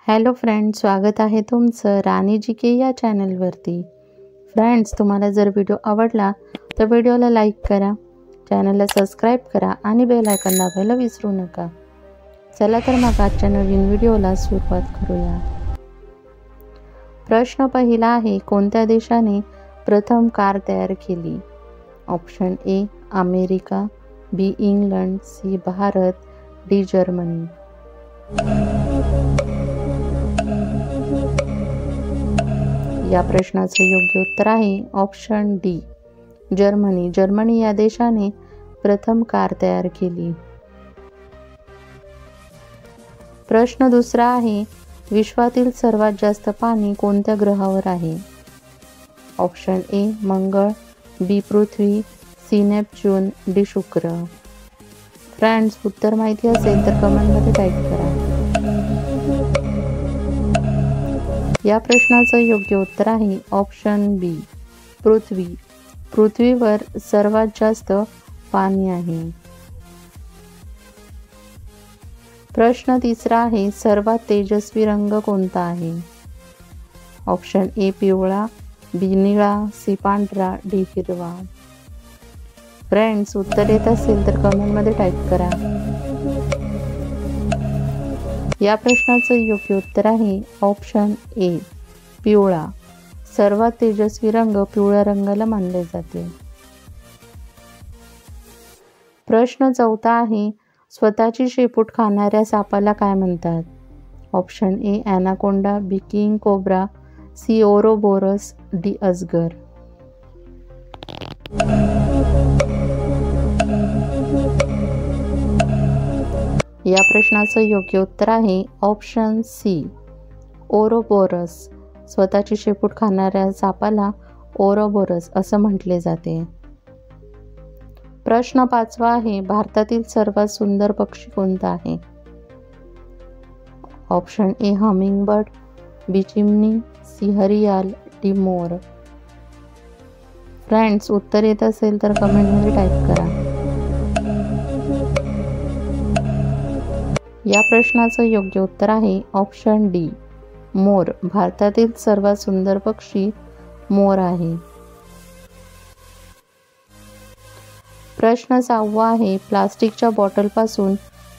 Hello friends, स्वागत आहे तुमचं राणी जी के या चॅनलवरती. फ्रेंड्स, तुम्हाला जर व्हिडिओ आवडला तर व्हिडिओला लाईक करा, चॅनलला सबस्क्राईब करा आणि बेल आयकॉन दाबायला विसरू नका. चला तर मग आजच्या नवीन व्हिडिओला सुरुवात करूया. प्रश्न पहिला आहे, कोणत्या देशाने प्रथम कार तयार केली? Option A America, B England, C Bharat, D Germany. या प्रश्नाचे योग्य उत्तर आहे ऑप्शन डी जर्मनी. जर्मनी या देशाने प्रथम कार तयार केली. प्रश्न दुसरा आहे, विश्वातील सर्वात जास्त पाणी कोणत्या ग्रहावर आहे? ऑप्शन ए मंगळ, बी पृथ्वी, सी नेपच्यून, डी शुक्र. फ्रेंड्स, उत्तर माहिती असेल तर कमेंटमध्ये टाईप करा. या प्रश्नाचं योग्य उत्तर आहे ऑप्शन बी पृथ्वी. पृथ्वीवर सर्वात जास्त पाणी आहे. प्रश्न तिसरा आहे, सर्वात तेजस्वी रंग कोणता आहे? ऑप्शन ए पिवळा, बी निळा, सी पांढरा, डी हिरवा. फ्रेंड्स, उत्तर येत असेल तर कमेंटमध्ये टाईप करा. या प्रश्नाचं योग्य उत्तर आहे ऑप्शन ए पिवळा. सर्वात तेजस्वी रंग पिवळ्या रंगाला मानले जाते. प्रश्न चौथा आहे, स्वतःची शेपूट खाणाऱ्या सापाला काय म्हणतात? Option A anaconda, B king cobra, C ouroboros, D अजगर. या प्रश्नाचं योग्य उत्तर आहे ऑप्शन सी ओरोबोरस. स्वतःची शेपूट खाणाऱ्या सापाला ओरोबोरस असं म्हटले जाते. प्रश्न पाचवा आहे, भारतातील सर्वात सुंदर पक्षी कोणता आहे? ऑप्शन ए हमिंगबर्ड, बी चिमणी, सी हरियाल, डी मोर. फ्रेंड्स, उत्तर येत असेल तर कमेंटमध्ये टाईप करा. या प्रश्नाचं योग्य उत्तर आहे ऑप्शन डी मोर. भारतातील सर्वात सुंदर पक्षी मोर आहे. प्रश्न सहावा आहे, प्लास्टिकच्या बॉटलपासून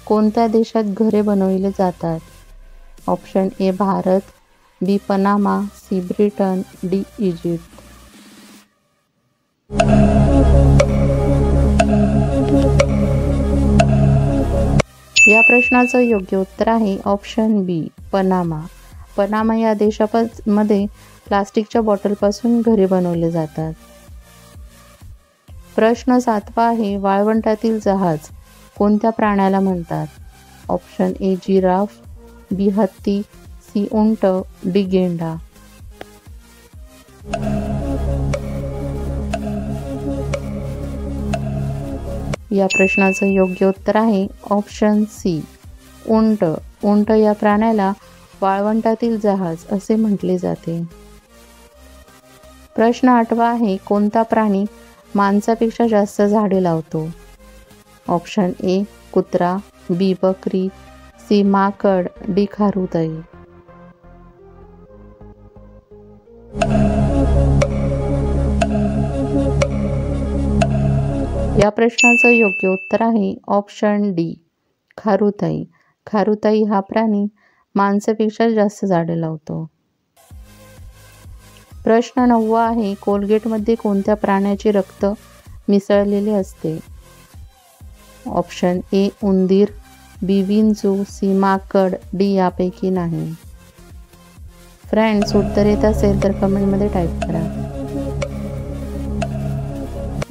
कोणत्या देशात घरे बनवली जातात? Option A Bharat, B Panama, C Britain, D Egypt. या प्रश्नाचं योग्य उत्तर आहे ऑप्शन बी पनामा. पनामा या देशामध्ये प्लास्टिकच्या बॉटलपासून घरे बनवले जातात. प्रश्न सातवा आहे, वाळवंटातील जहाज कोणत्या प्राण्याला म्हणतात? ऑप्शन ए जिराफ, बी हत्ती, सी उंट, डी गेंडा. या प्रश्नाचं योग्य उत्तर आहे ऑप्शन सी उंट. उंट या प्राण्याला वाळवंटातील जहाज असे म्हटले जाते. प्रश्न आठवा आहे, कोणता प्राणी माणसापेक्षा जास्त झाडे लावतो? ऑप्शन ए कुत्रा, बी बकरी, सी माकड, डी खारुताई. या प्रश्नाचं योग्य उत्तर आहे ऑप्शन डी खारुताई. खारुताई हा प्राणी माणसापेक्षा जास्त झाडे लावतो. प्रश्न नववा आहे, कोलगेटमध्ये कोणत्या प्राण्याचे रक्त मिसळलेले असते? ऑप्शन ए उंदीर, बी विंचू, सी माकड, डी यापैकी नाही. फ्रेंड्स, उत्तर येत असेल तर कमेंटमध्ये टाईप करा.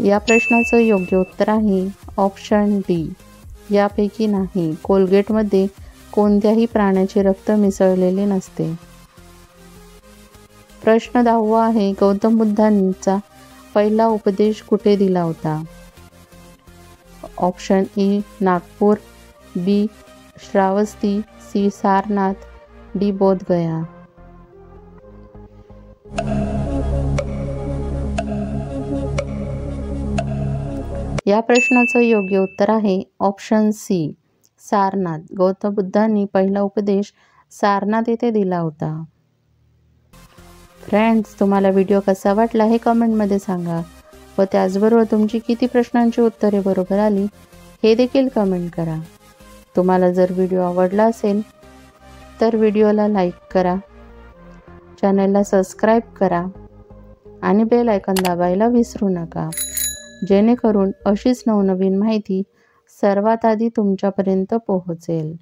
या प्रश्नाचं योग्य उत्तर आहे ऑप्शन डी यापैकी नाही. कोलगेटमध्ये कोणत्याही प्राण्याचे रक्त मिसळलेले नसते. प्रश्न 10वा आहे, गौतम बुद्धांचा पहिला उपदेश कुठे दिला होता? Option A Nagpur, B Shravasti, C Sarnath, D Bodhgaya. या प्रश्नाचं योग्य उत्तर आहे ऑप्शन सी सारनाथ. गौतम बुद्धांनी पहिला उपदेश सारनाथ येथे दिला होता. फ्रेंड्स, तुम्हाला व्हिडिओ कसा वाटला हे कमेंटमध्ये सांगा व त्याचबरोबर तुमची किती प्रश्नांची उत्तरे बरोबर आली हे देखील कमेंट करा. तुम्हाला जर व्हिडिओ आवडला असेल तर व्हिडिओला लाईक करा, चॅनलला सबस्क्राईब करा आणि बेल आयकॉन दाबायला विसरू नका, जेणेकरून अशीच नवनवीन माहिती सर्वात आधी तुमच्यापर्यंत पोहोचेल.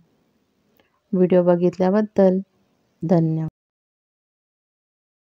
व्हिडिओ बघितल्याबद्दल धन्यवाद.